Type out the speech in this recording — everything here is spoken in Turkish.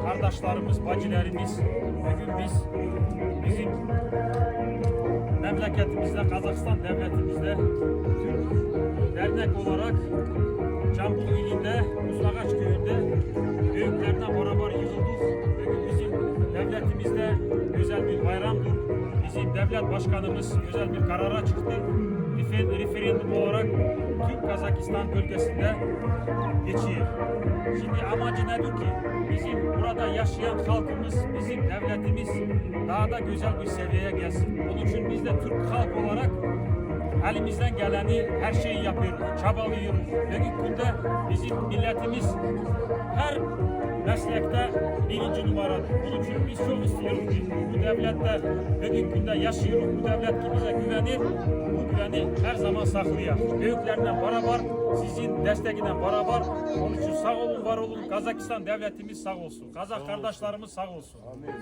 kardeşlerimiz, bacılarımız, bugün bizim memleketimizde, Kazakistan devletimizde Türk dernek olarak Cambul ilinde, Uzlagaç köyünde büyüklerden beraber yığıldık. Bugün bizim devletimizde özel bir bayramdır. Bizim devlet başkanımız özel bir karara çıktı. Referandum olarak tüm Kazakistan bölgesinde geçiyor. Şimdi amacı nedir ki? Bizim burada yaşayan halkımız, bizim devletimiz daha da güzel bir seviyeye gelsin. Onun için biz de Türk halk olarak elimizden geleni her şeyi yapıyoruz, çabalıyoruz. Bugün günde bizim milletimiz her meslekte birinci numaradır. Bunun için biz çok istiyoruz ki bu devlette bugün günde yaşıyoruz. Bu devlet ki bize güvenir, bu güveni her zaman saklayalım. Büyüklerle beraber, sizin desteğiyle beraber. Onun için sağ olun, var olun. Kazakistan devletimiz sağ olsun. Kazak kardeşlerimiz sağ olsun. Amin.